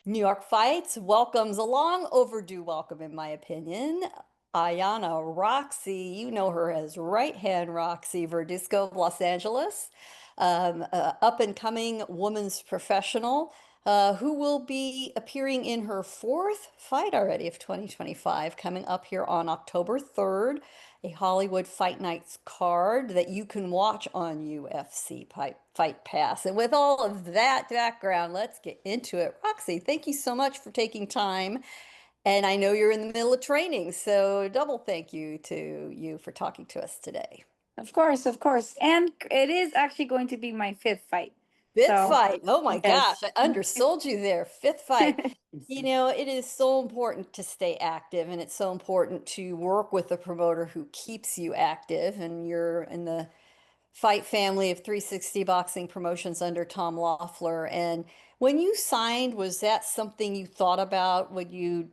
New York Fights welcomes a long overdue welcome, in my opinion. Iyana Roxy, you know her as Right Hand Roxy Verduzco of Los Angeles, up and coming women's professional who will be appearing in her fourth fight already of 2025, coming up here on October 3rd, a Hollywood Fight Nights card that you can watch on UFC Fight Pass. And with all of that background, let's get into it. Roxy, thank you so much for taking time. And I know you're in the middle of training, so double thank you to you for talking to us today. Of course, of course. And it is actually going to be my fifth fight. Fifth So, fight. Oh my gosh, yes. I undersold you there. Fifth fight. You know, it is so important to stay active, and it's so important to work with a promoter who keeps you active. And you're in the fight family of 360 boxing promotions under Tom Loeffler. And when you signed, was that something you thought about when you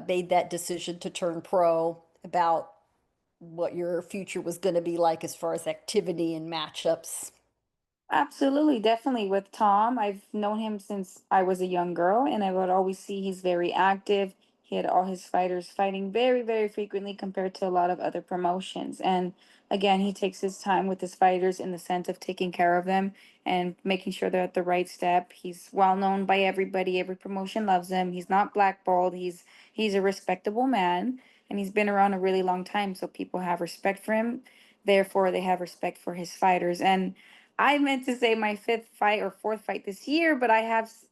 made that decision to turn pro, about what your future was going to be like as far as activity and matchups? Absolutely, definitely. With Tom, I've known him since I was a young girl, and I would always see he's very active. He had all his fighters fighting very, very frequently compared to a lot of other promotions. And again, he takes his time with his fighters in the sense of taking care of them and making sure they're at the right step. He's well known by everybody. Every promotion loves him. He's not blackballed. He's a respectable man, and he's been around a really long time, so people have respect for him. Therefore, they have respect for his fighters. And I meant to say my fifth fight or fourth fight this year, but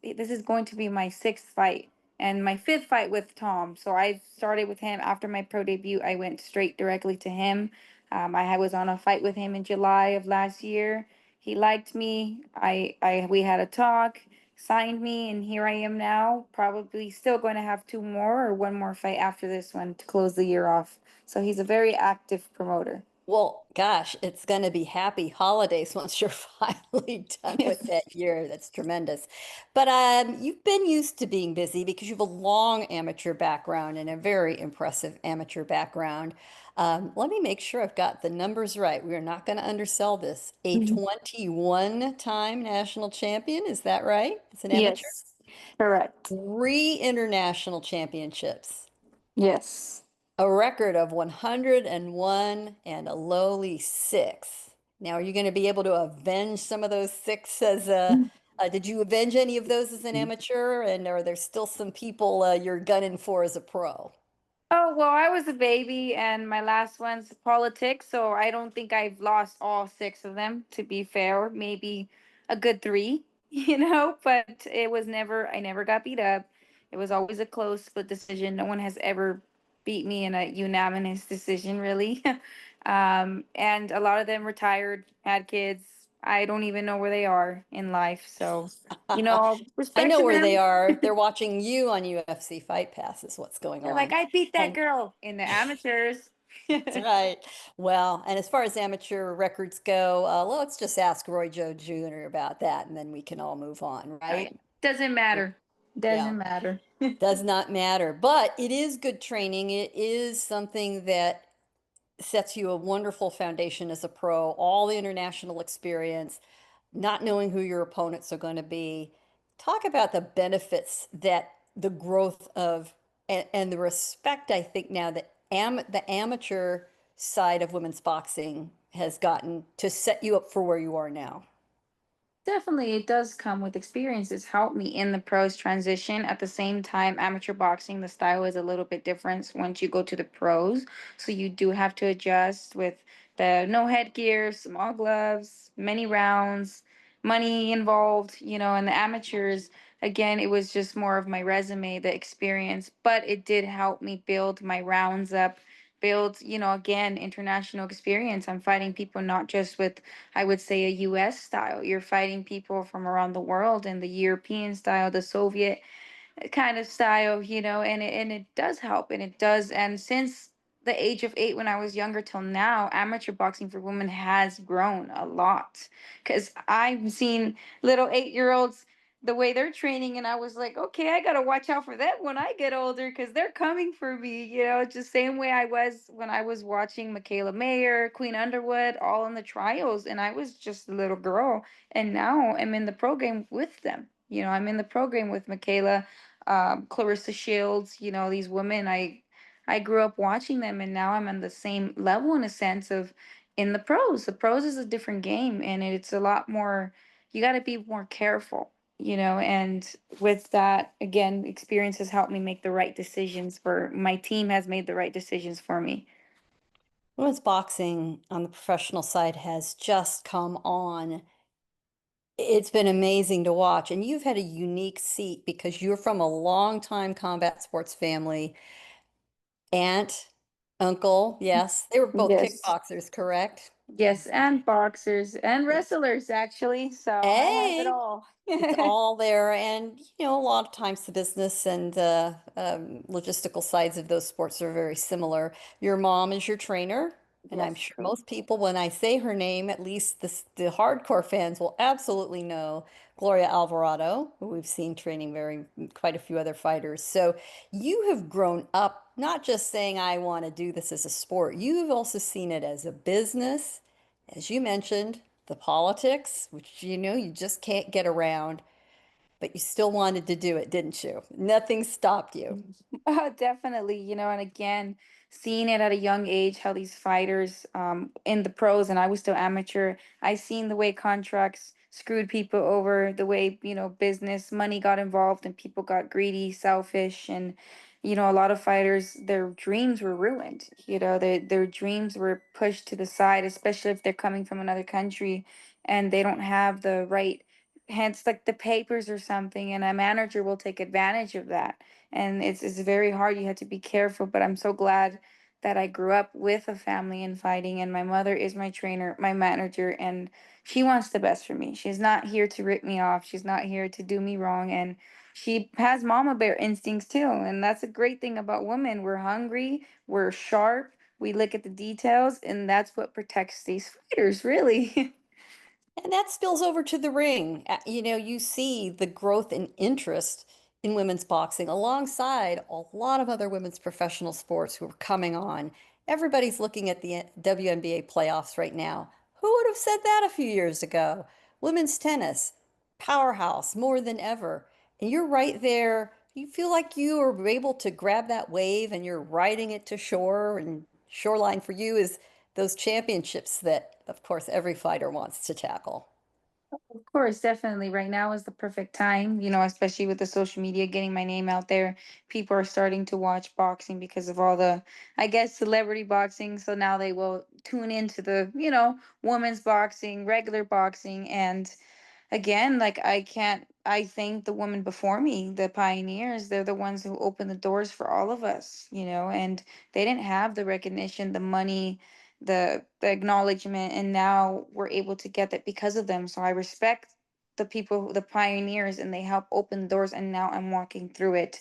this is going to be my sixth fight and my fifth fight with Tom. So I started with him after my pro debut. I went straight directly to him. Was on a fight with him in July of last year. He liked me. We had a talk, signed me, and here I am now. Probably still going to have two more or one more fight after this one to close the year off. So he's a very active promoter. Well, gosh, it's going to be happy holidays once you're finally done with that year. That's tremendous. But you've been used to being busy because you have a long amateur background and a very impressive amateur background. Let me make sure I've got the numbers right. We are not going to undersell this. A 21-time national champion, is that right? It's an amateur. Yes, correct. Three international championships. Yes. A record of 101 and a lowly six. Now, are you going to be able to avenge some of those six as did you avenge any of those as an amateur? And are there still some people you're gunning for as a pro? Oh, well, I was a baby and my last one's politics, so I don't think I've lost all six of them, to be fair. Maybe a good three, but I never got beat up. It was always a close split decision. No one has ever beat me in a unanimous decision, really. And a lot of them retired, had kids. I don't even know where they are in life. So, I respect know to where they them. are. They're watching you on UFC Fight Pass is what's going They're like, on. I beat that And girl in the amateurs. that's right. Well, and as far as amateur records go, let's just ask Roy Joe Jr. about that, and then we can all move on, Oh yeah. right? Doesn't matter. Yeah. Doesn't matter. Does not matter, but it is good training. It is something that sets you a wonderful foundation as a pro, all the international experience, not knowing who your opponents are going to be. Talk about the benefits that the growth of and the respect I think now that the amateur side of women's boxing has gotten to set you up for where you are now. Definitely, it does come with experience. It's helped me in the pros transition. At the same time, amateur boxing, the style is a little bit different once you go to the pros. So you do have to adjust with the no headgear, small gloves, many rounds, money involved, and the amateurs, again, it was just more of my resume, the experience, but it did help me build my rounds up, build, again, international experience. I'm fighting people not just with I would say a US style. You're fighting people from around the world in the European style, the Soviet kind of style, and it does help and it does. And since the age of 8 when I was younger till now, amateur boxing for women has grown a lot. Because I've seen little 8-year-olds the way they're training, and I was like, okay, I gotta watch out for that when I get older because they're coming for me, just same way I was when I was watching Michaela Mayer, Queen Underwood, all in the trials, and I was just a little girl, and now I'm in the program with them. I'm in the program with Michaela. Clarissa Shields, these women. I grew up watching them, and now I'm on the same level in a sense of in the pros. The pros is a different game, and it's a lot more. You got to be more careful, and with that, again, experience has helped me make the right decisions. For my team has made the right decisions for me. Women's boxing on the professional side has just come on. It's been amazing to watch, and you've had a unique seat because you're from a long time combat sports family. Aunt, uncle, yes, they were both Yes. kickboxers, correct? Yes, and boxers and wrestlers actually. So I have it Hey, all. it's all there. And, a lot of times the business and logistical sides of those sports are very similar. Your mom is your trainer. And I'm Yes, sure true. most people, when I say her name, at least the hardcore fans will absolutely know Gloria Alvarado, who we've seen training quite a few other fighters. So you have grown up not just saying, I want to do this as a sport, you have also seen it as a business, as you mentioned, the politics, which you just can't get around, but you still wanted to do it, didn't you? Nothing stopped you. Definitely, and again, seeing it at a young age, how these fighters in the pros, and I was still amateur, I seen the way contracts screwed people over, the way, business, money got involved and people got greedy, selfish, and a lot of fighters, their dreams were ruined. Their dreams were pushed to the side, especially if they're coming from another country and they don't have the right, hence like the papers or something, and a manager will take advantage of that, and it's very hard. You have to be careful, but I'm so glad that I grew up with a family in fighting, and my mother is my trainer, my manager, and she wants the best for me. She's not here to rip me off. She's not here to do me wrong, and she has mama bear instincts too. And that's a great thing about women. We're hungry, we're sharp, we look at the details, and that's what protects these fighters, really. And that spills over to the ring. You see the growth in interest in women's boxing alongside a lot of other women's professional sports who are coming on. Everybody's looking at the WNBA playoffs right now. Who would have said that a few years ago? Women's tennis, powerhouse more than ever. And you're right there. You feel like you are able to grab that wave and you're riding it to shore. And shoreline for you is those championships that, of course, every fighter wants to tackle. Of course, definitely. Right now is the perfect time, especially with the social media getting my name out there. People are starting to watch boxing because of all the, I guess, celebrity boxing. So now they will tune into the, women's boxing, regular boxing. And again, like I thank the women before me, the pioneers. They're the ones who opened the doors for all of us, and they didn't have the recognition, the money, the acknowledgement, and now we're able to get that because of them. So I respect the people, the pioneers, and they help open doors, and now I'm walking through it.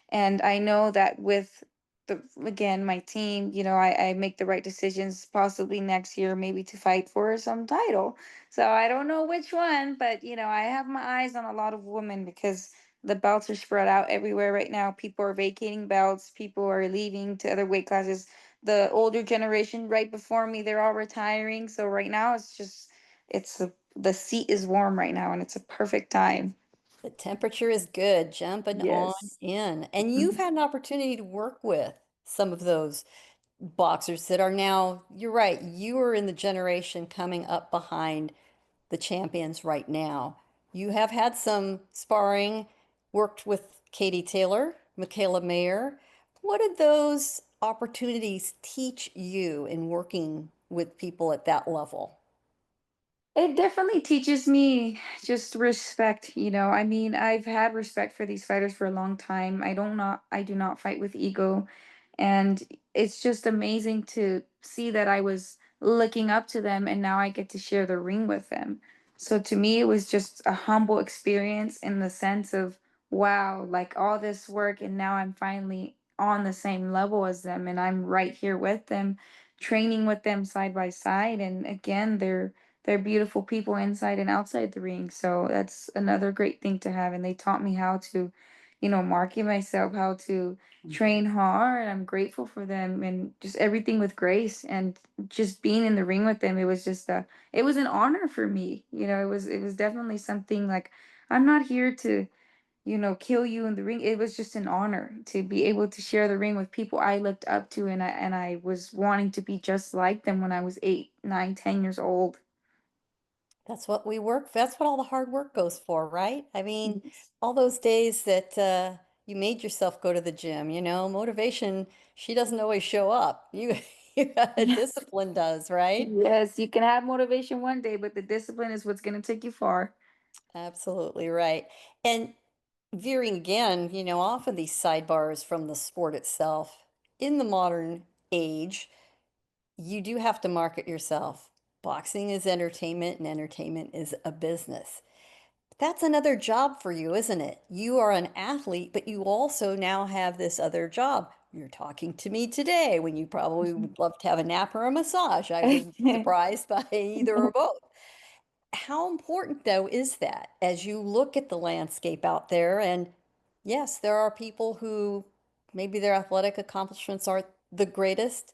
And I know that with the again my team, I make the right decisions possibly next year, maybe to fight for some title. So I don't know which one, but I have my eyes on a lot of women because the belts are spread out everywhere right now. People are vacating belts, people are leaving to other weight classes. The older generation right before me, they're all retiring. So right now the seat is warm right now and it's a perfect time. The temperature is good, jumping on Yes. in. And you've Mhm. had an opportunity to work with some of those boxers that are now, you're right, you are in the generation coming up behind the champions right now. You have had some sparring, worked with Katie Taylor, Michaela Mayer. What did those opportunities teach you in working with people at that level? It definitely teaches me just respect, I mean, I've had respect for these fighters for a long time. I do not fight with ego. And it's just amazing to see that I was looking up to them and now I get to share the ring with them. So to me, it was just a humble experience in the sense of, wow, like all this work and now I'm finally on the same level as them and I'm right here with them, training with them side by side. And again, they're beautiful people inside and outside the ring. So that's another great thing to have. And they taught me how to, market myself, how to train hard. I'm grateful for them and just everything with grace and just being in the ring with them. It was an honor for me. It was definitely something like I'm not here to kill you in the ring. It was just an honor to be able to share the ring with people I looked up to, and I was wanting to be just like them when I was 8, 9, 10 years old. That's what we work, that's what all the hard work goes for, right? I mean, Yes. all those days that you made yourself go to the gym, motivation, she doesn't always show up. You, Yes. discipline does, right? Yes, you can have motivation one day, but the discipline is what's going to take you far. Absolutely right. And veering again, off of these sidebars from the sport itself, in the modern age, you do have to market yourself. Boxing is entertainment and entertainment is a business. That's another job for you, isn't it? You are an athlete, but you also now have this other job. You're talking to me today when you probably would love to have a nap or a massage. I wouldn't be surprised by either or both. How important, though, is that as you look at the landscape out there? And yes, there are people who maybe their athletic accomplishments aren't the greatest,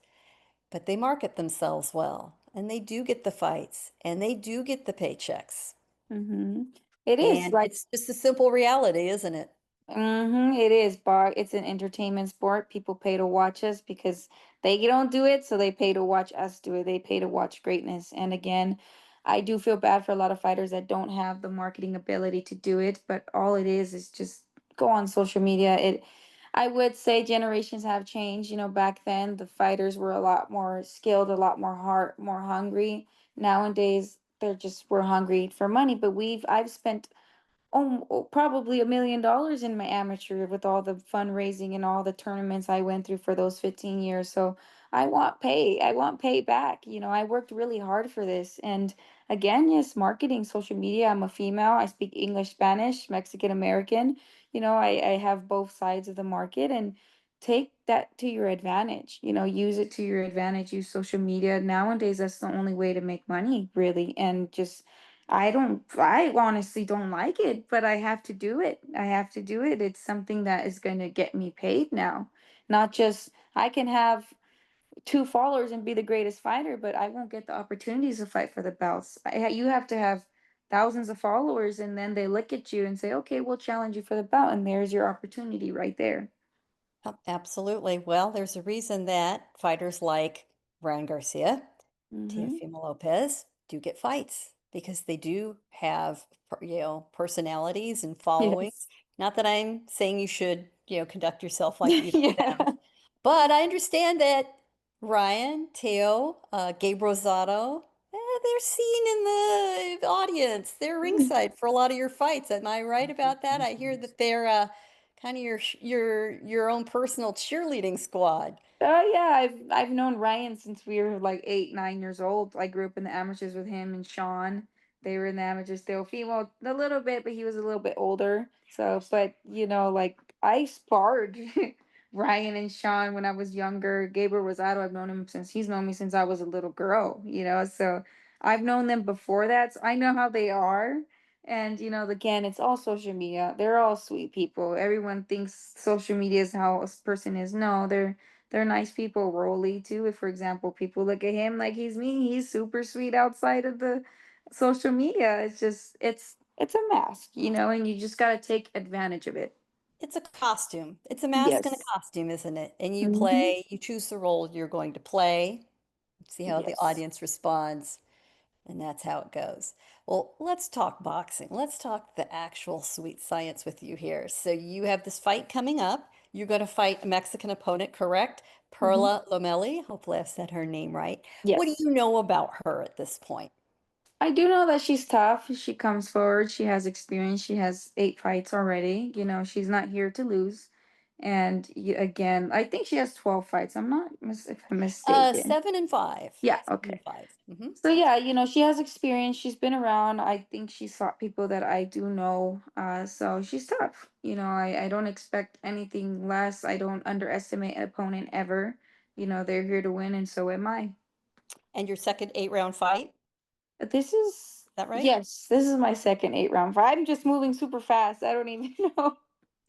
but they market themselves well and they do get the fights and they do get the paychecks. Hmm. It is And like. it's just a simple reality, isn't it? It is bar. It's an entertainment sport. People pay to watch us because they don't do it, so they pay to watch us do it. They pay to watch greatness. And again, I do feel bad for a lot of fighters that don't have the marketing ability to do it, but all it is just go on social media. I would say generations have changed. Back then the fighters were a lot more skilled, a lot more heart, more hungry. Nowadays, we're hungry for money, but I've spent probably $1 million in my amateur with all the fundraising and all the tournaments I went through for those 15 years. So I want pay. I want pay back. I worked really hard for this. And again, yes, marketing, social media. I'm a female. I speak English, Spanish, Mexican American. I have both sides of the market, and take that to your advantage. Use it to your advantage. Use social media. Nowadays, that's the only way to make money, really. And just I honestly don't like it, but I have to do it. I have to do it. It's something that is going to get me paid now. Not just I can have two followers and be the greatest fighter, but I won't get the opportunities to fight for the belts. You have to have thousands of followers, and then they look at you and say, okay, we'll challenge you for the belt. And there's your opportunity right there. Absolutely. Well, there's a reason that fighters like Ryan Garcia, Mm-hmm. Teofimo Lopez do get fights because they do have, personalities and followings. Yes. Not that I'm saying you should, conduct yourself like either of them, Yeah. but I understand that Ryan, Teo, Gabe Rosado, they're seen in the audience. They're ringside for a lot of your fights. Am I right about that? I hear that they're kind of your own personal cheerleading squad. Oh yeah, I've known Ryan since we were like 8, 9 years old. I grew up in the amateurs with him and Sean. They were in the amateurs still. Female a little bit, but he was a little bit older. So, but like I sparred Ryan and Sean when I was younger. Gabriel Rosado, I've known him since he's known me since I was a little girl. So I've known them before that. So I know how they are. And again, it's all social media. They're all sweet people. Everyone thinks social media is how a person is. No, they're nice people. Rolly too. If, for example, people look at him like he's mean, he's super sweet outside of the social media. It's a mask, and you just gotta take advantage of it. It's a costume. It's a mask and a Yes. costume, isn't it? And you Hmm. play, you choose the role you're going to play, see how the Yes. audience responds. And that's how it goes. Well, let's talk boxing. Let's talk the actual sweet science with you here. So you have this fight coming up. You're going to fight a Mexican opponent, correct? Hmm. Perla Lomeli. Hopefully I've said her name right. What do Yes. you know about her at this point? I do know that she's tough. She comes forward. She has experience. She has 8 fights already. She's not here to lose. And again, I think she has 12 fights. I'm not if I'm mistaken. 7 and 5. Yeah. 7 and 5. So yeah, she has experience. She's been around. I think she's fought people that I do know. So she's tough. I don't expect anything less. I don't underestimate an opponent ever. They're here to win, and so am I. And your second 8 round fight, is This is that right? Yes, this is my second 8 round fight. I'm just moving super fast. I don't even know.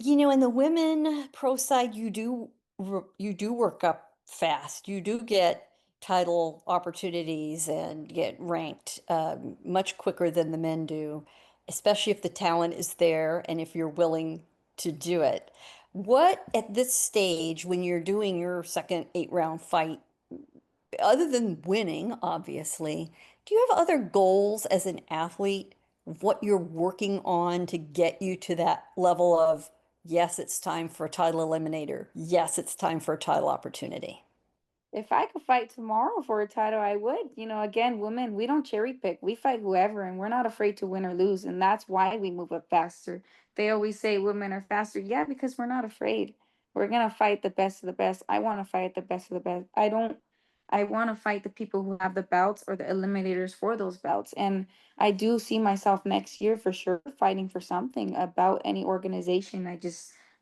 In the women pro side, you do work up fast. You do get title opportunities and get ranked much quicker than the men do, especially if the talent is there and if you're willing. to do it. What at this stage, when you're doing your second 8 round fight, other than winning, obviously, do you have other goals as an athlete of what you're working on to get you to that level of, yes, it's time for a title eliminator. Yes, it's time for a title opportunity. If I could fight tomorrow for a title, I would. Again, women, we don't cherry pick. We fight whoever, and we're not afraid to win or lose. And that's why we move up faster. They always say women are faster. Yeah, because we're not afraid. We're gonna fight the best of the best. I want to fight the best of the best. I want to fight the people who have the belts or the eliminators for those belts. And I do see myself next year for sure fighting for something about any organization.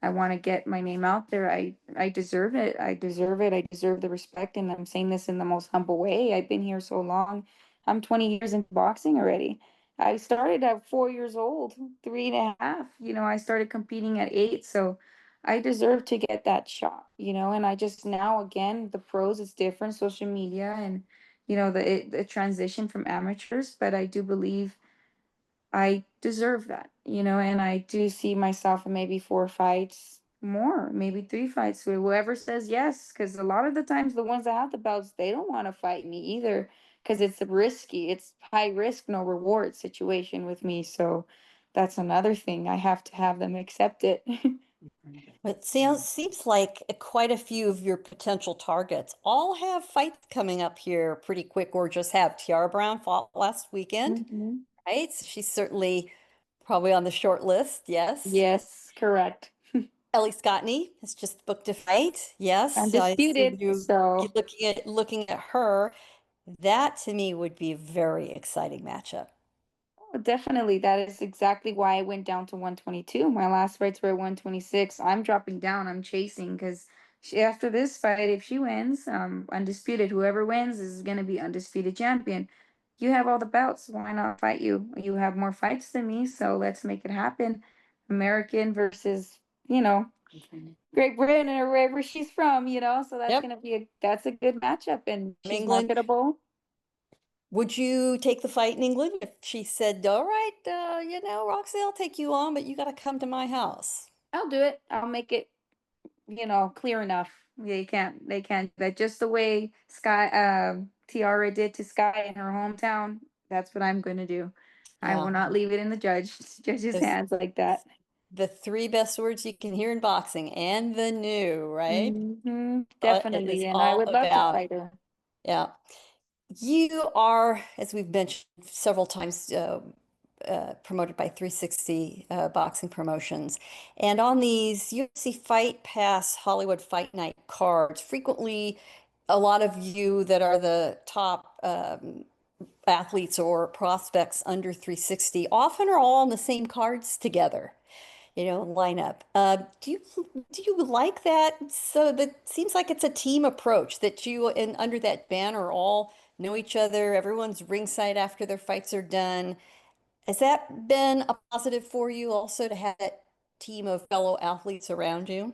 I want to get my name out there. I deserve it. I deserve it. I deserve the respect. And I'm saying this in the most humble way. I've been here so long. I'm 20 years into boxing already. I started at 4 years old, three and a half. I started competing at 8. So I deserve to get that shot. And I just now, again, the pros is different, social media and, the transition from amateurs. But I do believe I deserve that, and I do see myself in maybe 4 fights more, maybe 3 fights with whoever says yes. Because a lot of the times, the ones that have the belts, they don't want to fight me either because it's risky. It's high risk, no reward situation with me. So that's another thing. I have to have them accept it. It seems like quite a few of your potential targets all have fights coming up here pretty quick or just have. Tiara Brown fought last weekend, Mhm. right? So she's certainly probably on the short list. Yes. Yes, correct. Ellie Scottney has just booked a fight. Yes. I see Undisputed. you So. looking at her. That to me would be a very exciting matchup. Oh, definitely. That is exactly why I went down to 122. My last fights were at 126. I'm dropping down. I'm chasing because after this fight, if she wins, undisputed, whoever wins is going to be undisputed champion. You have all the belts. Why not fight you? You have more fights than me, so let's make it happen. American versus, you know, Great Britain or wherever she's from. So that's Yep. gonna be that's a good matchup, and From she's England. marketable. Would you take the fight in England if she said, all right, Roxy, I'll take you on, but you got to come to my house? I'll do it. I'll make it clear enough. They can't do that just the way Sky Tiara did to Sky in her hometown. That's what I'm gonna do. I will Yeah. not leave it in the judge's This, hands like that. the three best words you can hear in boxing and the new, right? What it is Definitely, and I all would love to about. fight her. Yeah. You are, as we've mentioned several times, promoted by 360 Boxing Promotions. And on these UFC Fight Pass Hollywood Fight Night cards, frequently a lot of you that are the top athletes or prospects under 360 often are all on the same cards together, lineup. Do you like that? So that seems like it's a team approach that you and under that banner all know each other. Everyone's ringside after their fights are done. Has that been a positive for you also to have that team of fellow athletes around you?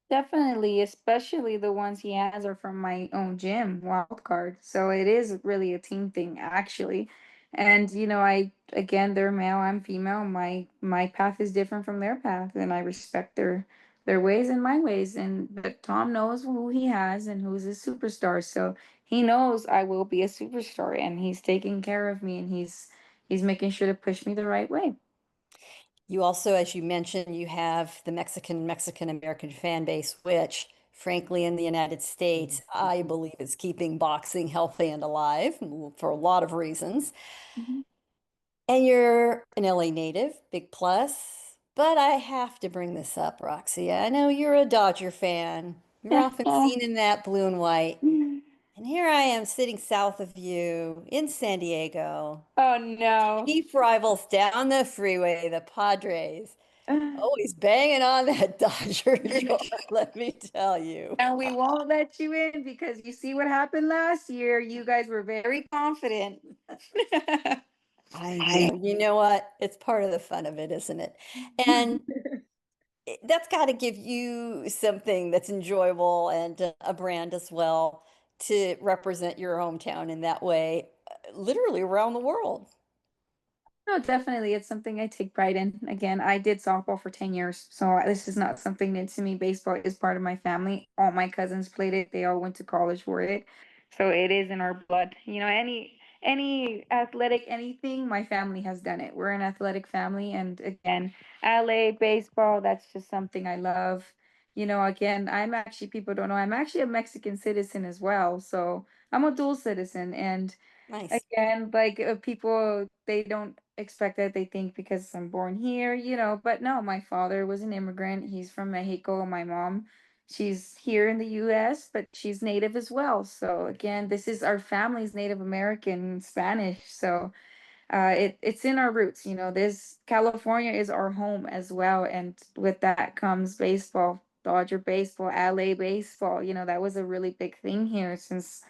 Definitely, especially the ones he has are from my own gym, wild card. So it is really a team thing, actually. And I again, they're male, I'm female. My path is different from their path, and I respect their ways and my ways. And but Tom knows who he has and who's a superstar. So he knows I will be a superstar, and he's taking care of me, and he's making sure to push me the right way. You also, as you mentioned, you have the Mexican American fan base, which, frankly, in the United States, I believe is keeping boxing healthy and alive for a lot of reasons. Mhm. And you're an LA native, big plus. But I have to bring this up, Roxy. I know you're a Dodger fan. You're often seen in that blue and white. And here I am sitting south of you in San Diego. Oh no. Chief rivals down the freeway, the Padres. Always banging on that Dodger door, let me tell you. And we won't let you in because you see what happened last year. You guys were very confident. I know. You know what? It's part of the fun of it, isn't it? And that's got to give you something that's enjoyable and a brand as well to represent your hometown in that way, literally around the world. No, definitely. It's something I take pride in. Again, I did softball for 10 years, so this is not something new to me. Baseball is part of my family. All my cousins played it. They all went to college for it. So it is in our blood. Any athletic anything, my family has done it. We're an athletic family, and again, LA baseball, that's just something I love. Again, I'm actually people don't know, I'm actually a Mexican citizen as well. So I'm a dual citizen, and Nice. again, like people, they don't expect that. They think because I'm born here, but no, my father was an immigrant. He's from Mexico. My mom, she's here in the US, but she's native as well. So again, this is our family's Native American Spanish. So it's in our roots. This California is our home as well. And with that comes baseball, Dodger baseball, LA baseball. That was a really big thing here since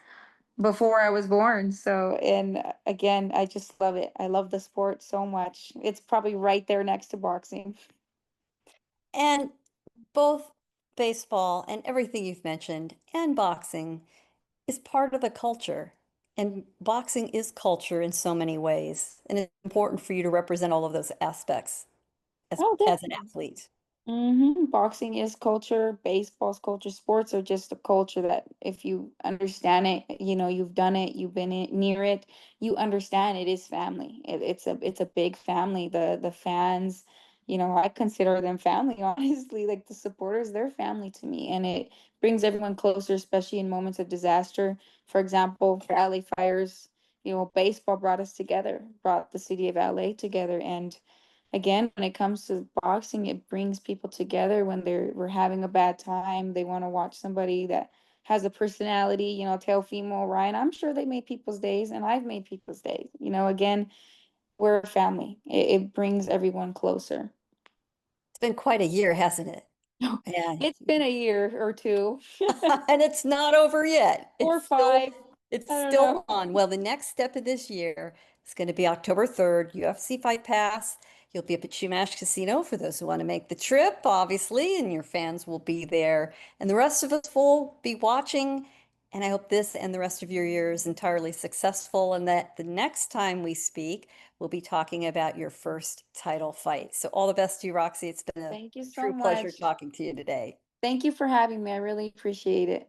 before I was born. So, and again, I just love it. I love the sport so much. It's probably right there next to boxing. And both baseball and everything you've mentioned and boxing is part of the culture. And boxing is culture in so many ways. And it's important for you to represent all of those aspects Oh, as an definitely. athlete. Boxing is culture, baseball's culture, sports are just a culture that if you understand it, you've done it, you've been near it, you understand it is family. It's a big family. The fans, I consider them family, honestly. Like the supporters, they're family to me, and it brings everyone closer, especially in moments of disaster. For example, for LA fires, baseball brought us together, brought the city of LA together, and again, when it comes to boxing, it brings people together when we're having a bad time. They want to watch somebody that has a personality, Teofimo, Ryan. I'm sure they made people's days, and I've made people's days. Again, we're a family. It brings everyone closer. It's been quite a year, hasn't it? Yeah. It's been a year or two, And it's not over yet. or five. It's I don't still know. on. Well, the next step of this year is going to be October 3rd, UFC Fight Pass. You'll be up at Chumash Casino for those who want to make the trip, obviously, and your fans will be there. And the rest of us will be watching. And I hope this and the rest of your year is entirely successful, and that the next time we speak, we'll be talking about your first title fight. So all the best to you, Roxy. It's been a Thank you so true pleasure much. talking to you today. Thank you for having me. I really appreciate it.